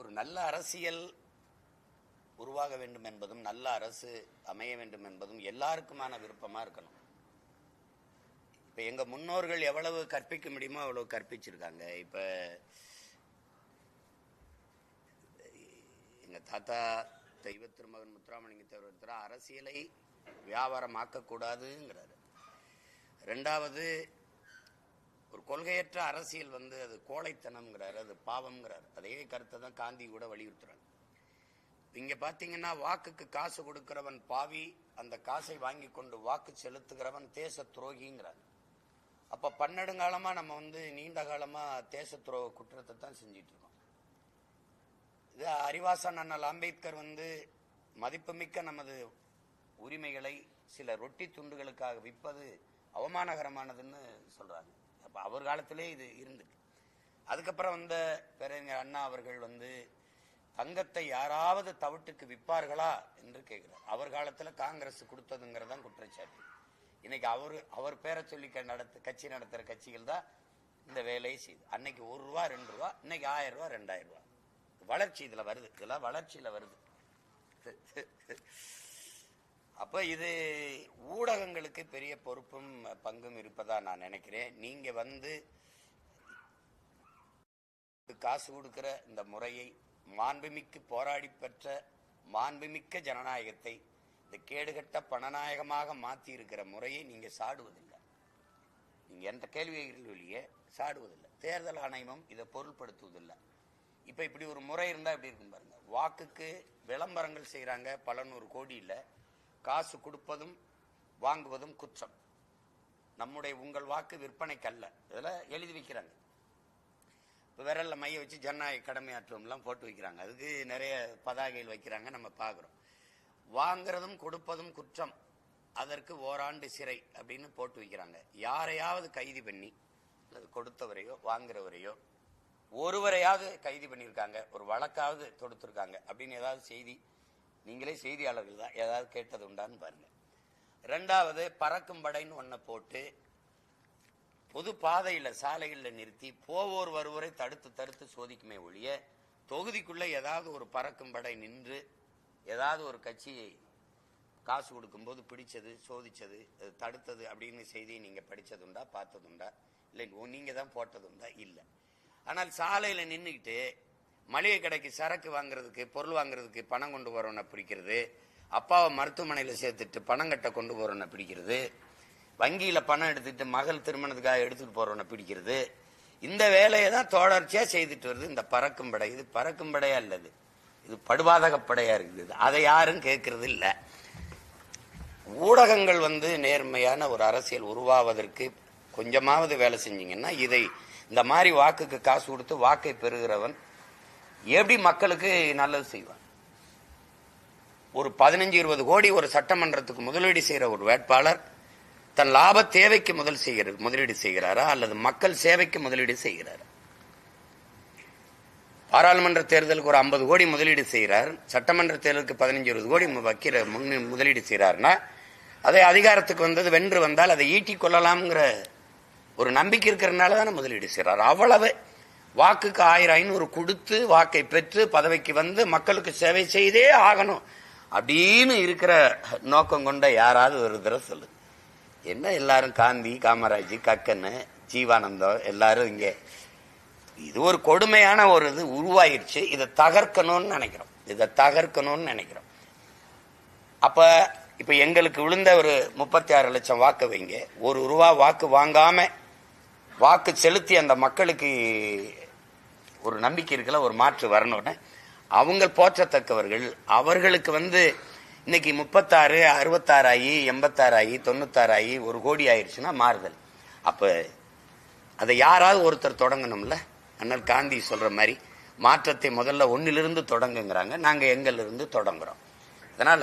ஒரு நல்ல அரசியல் உருவாக வேண்டும் என்பதும் நல்ல அரசு அமைய வேண்டும் என்பதும் எல்லாருக்குமான விருப்பமா இருக்கணும். இப்ப எங்க முன்னோர்கள் எவ்வளவு கற்பிக்க முடியுமோ அவ்வளவு கற்பிச்சிருக்காங்க. இப்ப எங்க தாத்தா தெய்வ திருமகன் முத்துராமலிங்க தேவர் அரசியலை வியாபாரமாக்க கூடாதுங்கிறாரு. ரெண்டாவது, ஒரு கொள்கையற்ற அரசியல் அது கோழைத்தனம்ங்கிறாரு, அது பாவம்ங்கிறாரு. அதே கருத்தை தான் காந்தி கூட வலியுறுத்துறாங்க. இங்க பாத்தீங்கன்னா வாக்குக்கு காசு கொடுக்கிறவன் பாவி, அந்த காசை வாங்கி கொண்டு வாக்கு செலுத்துகிறவன் தேச துரோகிங்கிறார். அப்ப பன்னெடுங்காலமா நம்ம நீண்ட காலமா தேச துரோக குற்றத்தை தான் செஞ்சிட்டு இருக்கோம். இது அறிவாசன் அண்ணல் அம்பேத்கர் மதிப்புமிக்க நமது உரிமைகளை சில ரொட்டி துண்டுகளுக்காக விற்பது அவமானகரமானதுன்னு சொல்றாங்க. அப்ப அவர் காலத்திலே இது இருந்துட்டு, அதுக்கப்புறம் பேரறிஞர் அண்ணா அவர்கள் தங்கத்தை யாராவது தவிட்டுக்கு விற்பார்களா என்று கேட்கிறார். அவர் காலத்துல காங்கிரஸ் கொடுத்ததுங்கிறதான் குற்றச்சாட்டு. இன்னைக்கு அவர் பேரை சொல்லி கட்சி நடத்துற கட்சிகள் தான் இந்த வேலையை செய்யுது. அன்னைக்கு ₹1 ₹2, இன்னைக்கு ₹1000 ₹2000. வளர்ச்சி இதுல வருது, இதெல்லாம் வளர்ச்சியில வருது. அப்ப இது ஊடகங்களுக்கு பெரிய பொறுப்பும் பங்கும் இருப்பதா நான் நினைக்கிறேன். நீங்க காசு கொடுக்கிற இந்த முறையை, மாண்புமிக்க போராடி பெற்ற மாண்புமிக்க ஜனநாயகத்தை இந்த கேடுகட்ட பணநாயகமாக மாற்றி இருக்கிற முறையை நீங்க சாடுவதில்லை. நீங்க எந்த கேள்வியே சாடுவதில்லை. தேர்தல் ஆணையமும் இதை பொருள்படுத்துவதில்லை. இப்ப இப்படி ஒரு முறை இருந்தா எப்படி இருக்கும் பாருங்க. வாக்குக்கு விளம்பரங்கள் செய்யறாங்க, பல நூறு கோடியில் காசு கொடுப்பதும் வாங்குவதும் குற்றம். உங்கள் வாக்கு விற்பனைக்கு அல்ல, இதுல எழுதி வைக்கிறாங்க. இப்போ விரல்ல மைய வச்சு ஜனநாயக கடமையாற்றுவோம்லாம் போட்டு வைக்கிறாங்க. அதுக்கு நிறைய பதாகைகள் வைக்கிறாங்க, நம்ம பார்க்குறோம். வாங்குறதும் கொடுப்பதும் குற்றம், அதற்கு ஓராண்டு சிறை அப்படின்னு போட்டு வைக்கிறாங்க. யாரையாவது கைது பண்ணி, கொடுத்தவரையோ வாங்குறவரையோ ஒருவரையாவது கைது பண்ணியிருக்காங்க, ஒரு வழக்காவது தொடுத்திருக்காங்க அப்படின்னு ஏதாவது செய்தி, நீங்களே செய்தியாளர்கள் தான், ஏதாவது கேட்டது உண்டான்னு பாருங்க. ரெண்டாவது, பறக்கும் படைன்னு ஒன்ன போட்டு பொது பாதையில சாலைகள்ல நிறுத்தி போவோர் வருவரை தடுத்து சோதிக்குமே ஒழிய, தொகுதிக்குள்ள ஏதாவது ஒரு பறக்கும் படை நின்று ஏதாவது ஒரு கட்சியை காசு கொடுக்கும் போது பிடிச்சது, சோதிச்சது, தடுத்தது அப்படின்னு செய்தி நீங்க படிச்சதுண்டா, பார்த்ததுண்டா? இல்லை, நீங்க தான் போட்டதுண்டா? இல்லை. ஆனால் சாலையில நின்றுக்கிட்டு மளிகை கடைக்கு சரக்கு வாங்குறதுக்கு, பொருள் வாங்குறதுக்கு பணம் கொண்டு போறவனை பிடிக்கிறது, அப்பாவை மருத்துவமனையில சேர்த்துட்டு பணம் கட்ட கொண்டு போறவனை பிடிக்கிறது, வங்கியில பணம் எடுத்துட்டு மகள் திருமணத்துக்காக எடுத்துட்டு போறவனை பிடிக்கிறது, இந்த வேலையை தான் தொடர்ச்சியா செய்துட்டு வருது இந்த பறக்கும் படை. இது பறக்கும் படையா இல்லது, இது படுபாதக படையா இருக்குது. அதை யாரும் கேட்கறது இல்ல. ஊடகங்கள் நேர்மையான ஒரு அரசியல் உருவாவதற்கு கொஞ்சமாவது வேலை செஞ்சீங்கன்னா, இதை இந்த மாதிரி வாக்குக்கு காசு கொடுத்து வாக்கை பெறுகிறவன் எப்படி மக்களுக்கு நல்லது செய்வான்? ஒரு 15-20 கோடி ஒரு சட்டமன்றத்துக்கு முதலீடு செய்யற ஒரு வேட்பாளர் தன் லாப தேவைக்கு முதலீடு செய்கிறாரா, அல்லது மக்கள் சேவைக்கு முதலீடு செய்கிறாரா? பாராளுமன்ற தேர்தலுக்கு ஒரு 50 கோடி முதலீடு செய்கிறார், சட்டமன்ற தேர்தலுக்கு 15-20 கோடி முதலீடு செய்கிறார்னா, அதை அதிகாரத்துக்கு வென்று வந்தால் அதை ஈட்டிக் கொள்ளலாம்ங்கிற ஒரு நம்பிக்கை இருக்கிறதுனால தானே முதலீடு செய்கிறார். அவ்வளவு வாக்குக்கு 1000-500 கொடுத்து வாக்கை பெற்று பதவிக்கு மக்களுக்கு சேவை செய்தே ஆகணும் அப்படின்னு இருக்கிற நோக்கம் கொண்ட யாராவது ஒரு தடவை சொல்லு. என்ன எல்லாரும் காந்தி, காமராஜ், கக்கன், ஜீவானந்தம் எல்லாரும் இங்க, இது ஒரு கொடுமையான ஒரு இது உருவாயிருச்சு. இதை தகர்க்கணும்னு நினைக்கிறோம். அப்ப இப்ப எங்களுக்கு விழுந்த ஒரு 36 லட்சம் வாக்கு வைங்க, ₹1 வாக்கு வாங்காம வாக்கு செலுத்தி அந்த மக்களுக்கு ஒரு நம்பிக்கை இருக்கல, ஒரு மாற்று வரணும்னு அவங்க போற்றத்தக்கவர்கள். அவர்களுக்கு இன்னைக்கு 36, 66 ஆகி 86 ஆகி 96 ஆகி 1 கோடி ஆயிடுச்சுன்னா மாறுதல். அப்ப அதை யாராவது ஒருத்தர் தொடங்கணும்ல. அண்ணல் காந்தி சொல்ற மாதிரி மாற்றத்தை முதல்ல ஒன்னிலிருந்து தொடங்குங்கிறாங்க. நாங்க எங்கிலிருந்து தொடங்குறோம். அதனால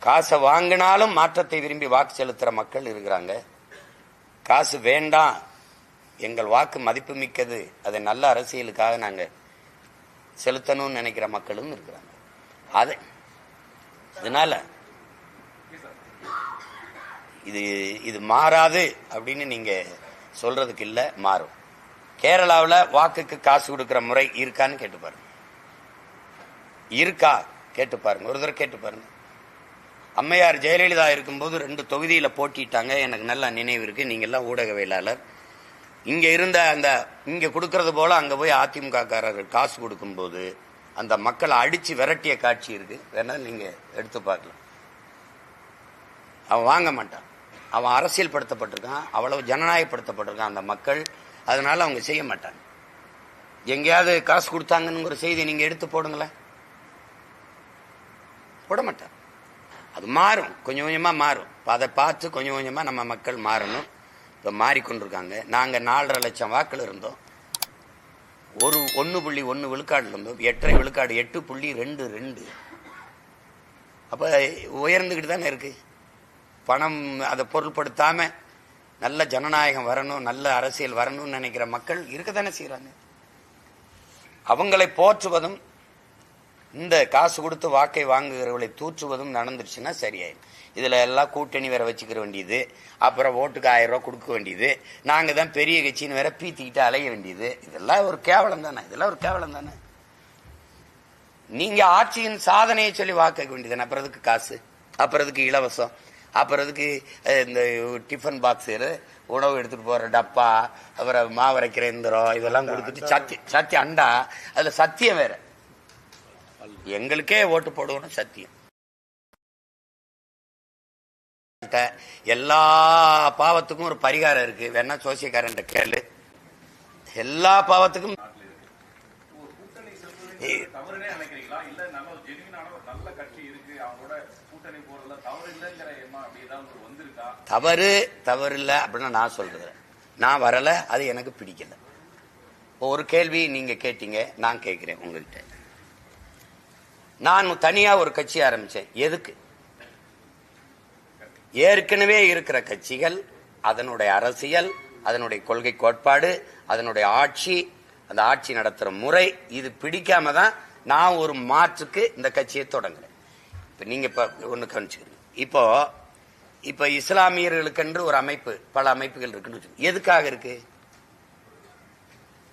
காசை வாங்கினாலும் மாற்றத்தை விரும்பி வாக்கு செலுத்துற மக்கள் இருக்கிறாங்க. காசு வேண்டாம், எங்கள் வாக்கு மதிப்பு மிக்கது, அதை நல்ல அரசியலுக்காக நாங்க செலுத்தணும்னு நினைக்கிற மக்களும் இருக்கிறாங்க. அதனால இது மாறாது அப்படின்னு நீங்க சொல்றதுக்கு இல்ல, மாறும். கேரளாவில் வாக்குக்கு காசு கொடுக்கிற முறை இருக்கான்னு கேட்டு பாருங்க. இருக்கா கேட்டு பாருங்க, ஒரு தடவை கேட்டு பாருங்க. அம்மையார் ஜெயலலிதா இருக்கும்போது 2 தொகுதியில போட்டிட்டாங்க. எனக்கு நல்ல நினைவு இருக்கு. நீங்க எல்லாம் ஊடகவியலாளர். இங்க இருந்த அந்த இங்க கொடுக்கறது போல அங்க போய் அதிமுக காரர்கள் காசு கொடுக்கும்போது அந்த மக்களை அடிச்சு விரட்டிய காட்சி இருக்கு. வேணா நீங்க எடுத்து பார்க்கலாம். அவன் வாங்க மாட்டான். அவன் அரசியல் படுத்தப்பட்டிருக்கான், அவ்வளவு ஜனநாயகப்படுத்தப்பட்டிருக்கான் அந்த மக்கள். அதனால அவங்க செய்ய மாட்டாங்க. எங்கேயாவது காசு கொடுத்தாங்கன்னு ஒரு செய்தி நீங்க எடுத்து போடுங்களேன், போட மாட்டான். அது மாறும், கொஞ்சம் கொஞ்சமா மாறும். அதை பார்த்து கொஞ்சம் கொஞ்சமா நம்ம மக்கள் மாறணும். இப்ப மாறிக்கொண்டிருக்காங்க. நாங்க 4.5 லட்சம் வாக்குல இருந்தோம். 1.1 விழுக்காடு இருந்தோம். 8.5 விழுக்காடு 8.22. அப்ப உயர்ந்துகிட்டு தானே இருக்கு. பணம் அதை பொருள்படுத்தாம நல்ல ஜனநாயகம் வரணும், நல்ல அரசியல் வரணும்னு நினைக்கிற மக்கள் இருக்கத்தானே செய்யறாங்க. அவங்களை போற்றுவதும் இந்த காசு கொடுத்து வாக்கை வாங்குகிறவர்களை தூற்றுவதும் நடந்துருச்சுன்னா சரியாயிடும். இதுல எல்லாம் கூட்டணி வேற வச்சுக்கிற வேண்டியது, அப்புறம் ஓட்டுக்கு 1000 ரூபாய் கொடுக்க வேண்டியது, நாங்க தான் பெரிய கட்சின்னு வேற பீத்திக்கிட்டு அலைய வேண்டியது. இதெல்லாம் ஒரு கேவலம் தானே. இதெல்லாம் ஒரு கேவலம் தானே. நீங்க ஆட்சியின் சாதனையை சொல்லி வாக்க வேண்டியது. அப்புறம் அதுக்கு காசு, அப்புறம் அதுக்கு இலவசம், அப்புறம் அதுக்கு இந்த டிஃபன் பாக்ஸ், உணவு எடுத்துட்டு போற டப்பா, அப்புறம் மாவரைக்கிற இந்திரம், இதெல்லாம் கொடுத்துட்டு சத்தியம் அண்டா. அதுல சத்தியம் வேற. எங்களுக்கே ஓட்டு போடுவோம் சத்தியம். எல்லா பாவத்துக்கும் ஒரு பரிகாரம் இருக்கு. வேணா சோசியக்காரன் கேளு. எல்லா பாவத்துக்கும் தவறு இல்ல அப்படின்னு நான் சொல்றேன். நான் வரல, அது எனக்கு பிடிக்கல. ஒரு கேள்வி நீங்க கேட்டீங்க, நான் கேட்கிறேன் உங்கள்கிட்ட. நான் தனியா ஒரு கட்சி ஆரம்பிச்சேன். எதுக்கு? ஏற்கனவே இருக்கிற கட்சிகள், அதனுடைய அரசியல், அதனுடைய கொள்கை கோட்பாடு, அதனுடைய ஆட்சி, அந்த ஆட்சி நடத்துற முறை, இது பிடிக்காம தான் நான் ஒரு மாற்றுக்கு இந்த கட்சியை தொடங்குறேன். இப்ப நீங்க ஒண்ணு கவனிச்சுக்கிறீங்க. இப்போ இஸ்லாமியர்களுக்கென்று ஒரு அமைப்பு, பல அமைப்புகள் இருக்குன்னு. எதுக்காக இருக்கு?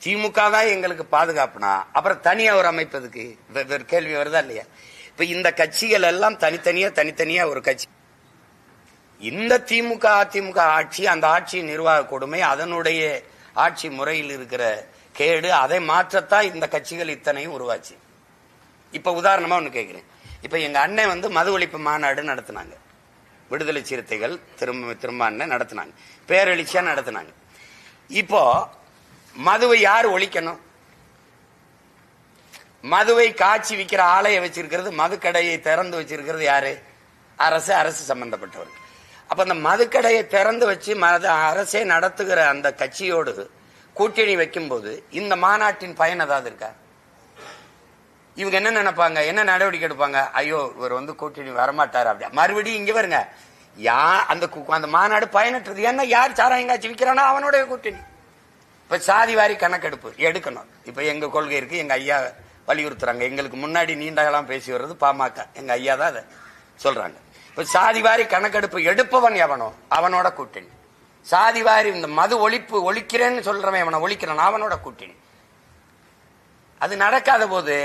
திமுக தான் எங்களுக்கு பாதுகாப்புனா அப்புறம் தனியா ஒரு அமைப்பு எதுக்கு? கேள்வி வருதா இல்லையா? இப்ப இந்த கட்சிகள் எல்லாம் தனித்தனியா ஒரு கட்சி. இந்த திமுக அதிமுக ஆட்சி, அந்த ஆட்சியின் நிர்வாக கொடுமை, அதனுடைய ஆட்சி முறையில் இருக்கிற கேடு, அதை மாற்றத்தான் இந்த கட்சிகள் இத்தனையும் உருவாச்சு. இப்ப உதாரணமா ஒண்ணு கேட்கிறேன். இப்ப எங்க அண்ணன் மது ஒழிப்பு மாநாடு நடத்தினாங்க. விடுதலை சிறுத்தைகள் திரும்ப அண்ணன் நடத்தினாங்க, பேரெழுச்சியா நடத்தினாங்க. இப்போ மதுவை யார் ஒழிக்கணும்? மதுவை காட்சி விற்கிற ஆலையை வச்சிருக்கிறது, மதுக்கடையை திறந்து வச்சிருக்கிறது யாரு? அரசு சம்பந்தப்பட்டவர்கள். அப்ப அந்த மதுக்கடையை திறந்து வச்சு அரசே நடத்துகிற அந்த கட்சியோடு கூட்டணி வைக்கும் போது இந்த மாநாட்டின் பயன் ஏதாவது இருக்கா? இவங்க என்ன நினைப்பாங்க, என்ன நடவடிக்கை எடுப்பாங்க? ஐயோ, இவர் கூட்டணி வரமாட்டாரு. அப்படியா? மறுபடியும் இங்க வருங்க, அந்த மாநாடு பயனற்றது. ஏன்னா யார் சாராயம் காட்சி விற்கிறானோ அவனுடைய கூட்டணி. இப்ப சாதி வாரி கணக்கெடுப்பு எடுக்கணும். இப்ப எங்க கொள்கை இருக்கு, எங்க ஐயா வலியுறுத்துறாங்க. எங்களுக்கு முன்னாடி நீண்ட காலம் பேசி வர்றது பாமக, எங்க ஐயா தான் அதை சொல்றாங்க. இப்ப சாதி வாரி கணக்கெடுப்பு எடுப்பவன் எவனோ அவனோட கூட்டணி. சாதி வாரி இந்த மது ஒழிக்கிறேன்னு சொல்றவன் எவனை ஒழிக்கிறான் அவனோட கூட்டணி. அது நடக்காத போது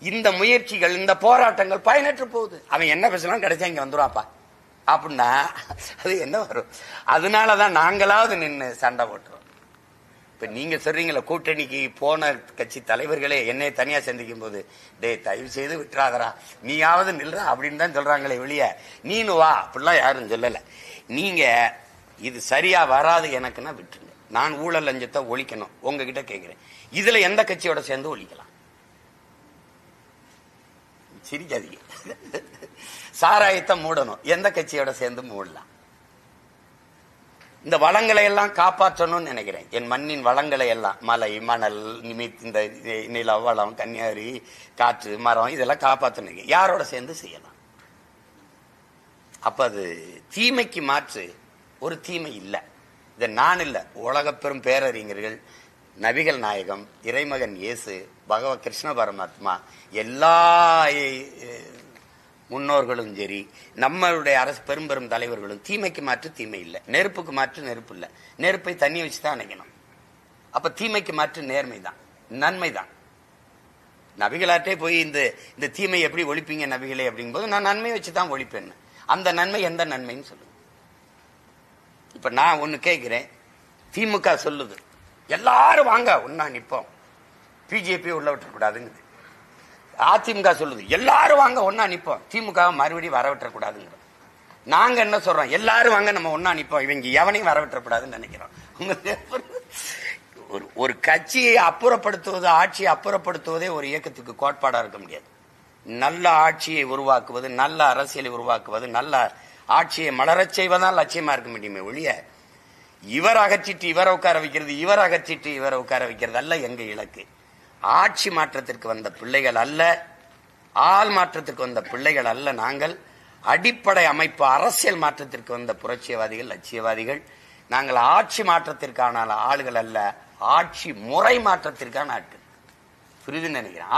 இந்த முயற்சிகள், இந்த போராட்டங்கள் பயனற்று போகுது. அவன் என்ன பேசலாம், கிடைச்சா இங்க வந்துருவாப்பா அப்படின்னா அது என்ன வரும்? அதனாலதான் நாங்களாவது நின்று சண்டை போட்டுறோம். இப்ப நீங்க சொல்றீங்களா, கூட்டணிக்கு போன கட்சி தலைவர்களே என்னை தனியா சந்திக்கும் போது, டே தயவு செய்து விட்டுறாதரா, நீயாவது நில்றா அப்படின்னு தான் சொல்றாங்களே வெளிய, நீனு வா அப்படிலாம் யாரும் சொல்லல. நீங்க இது சரியா வராது எனக்குன்னா விட்டுருங்க. நான் ஊழல் லஞ்சத்தை ஒழிக்கணும் உங்ககிட்ட கேட்கிறேன். இதுல எந்த கட்சியோட சேர்ந்து ஒழிக்கலாம்? சிரிக்காதீங்க. சாராயத்தை மூடணும், எந்த கட்சியோட சேர்ந்து மூடலாம்? இந்த வளங்களை எல்லாம் காப்பாற்றணும்னு நினைக்கிறேன். என் மண்ணின் வளங்களை எல்லாம், மலை, மணல், இந்த நில வளம், கன்னியாகுமரி, காற்று, மரம், இதெல்லாம் காப்பாற்றணும். யாரோட சேர்ந்து செய்யலாம்? அப்ப அது தீமைக்கு மாற்று ஒரு தீமை இல்லை. இதை நான் இல்லை, உலக பெரும் பேரறிஞர்கள், நபிகள் நாயகம், இறைமகன் இயேசு, பகவத் கிருஷ்ண பரமாத்மா, எல்லா முன்னோர்களும் சரி, நம்மளுடைய அரசு பெரும் தலைவர்களும் தீமைக்கு மாற்று தீமை இல்லை, நெருப்புக்கு மாற்று நெருப்பு இல்லை. நெருப்பை தண்ணி வச்சுதான் அணைக்கணும். அப்ப தீமைக்கு மாற்று நேர்மைதான், நன்மைதான். நபிகளாட்டே போய் இந்த தீமையை எப்படி ஒழிப்பீங்க நபிகளே அப்படிங்கும்போது நான் நன்மையை வச்சுதான் ஒழிப்பேன். அந்த நன்மை எந்த நன்மைன்னு சொல்லுங்க. இப்ப நான் ஒண்ணு கேட்கிறேன், திமுக சொல்லுது எல்லாரும் வாங்க ஒன்னா நிப்போம், பிஜேபி உள்ள விட்டுறக்கூடாதுங்குது. அதிமுக சொல்லுது எல்லாரும் வாங்க ஒன்னா நிப்போம், திமுக மறுபடியும் வரவிட்டக்கூடாதுங்கிறோம். நாங்க என்ன சொல்றோம், எல்லாரும் வாங்க நம்ம ஒன்னா நிப்போம், இவங்க எவனையும் வரவிட்டக்கூடாதுன்னு நினைக்கிறோம். ஒரு கட்சியை அப்புறப்படுத்துவது, ஆட்சியை அப்புறப்படுத்துவதே ஒரு இயக்கத்துக்கு கோட்பாடா இருக்க முடியாது. நல்ல ஆட்சியை உருவாக்குவது, நல்ல அரசியலை உருவாக்குவது, நல்ல ஆட்சியை மலரச் செய்வதால் லட்சியமா இருக்க முடியுமே ஒழிய இவர் அகற்றிட்டு இவரை உட்கார வைக்கிறது, இவர் அகற்றிட்டு இவரை உட்கார வைக்கிறது அல்ல எங்க இலக்கு. ஆட்சி மாற்றத்திற்கு வந்த பிள்ளைகள் அல்ல, ஆள் மாற்றத்திற்கு வந்த பிள்ளைகள் அல்ல. நாங்கள் அடிப்படை அமைப்பு அரசியல் மாற்றத்திற்கு வந்த புரட்சியவாதிகள், லட்சியவாதிகள். நாங்கள் ஆட்சி மாற்றத்திற்கான ஆளுகள் அல்ல, ஆட்சி முறை மாற்றத்திற்கான ஆட்கள். புரியுதுன்னு நினைக்கிறேன்.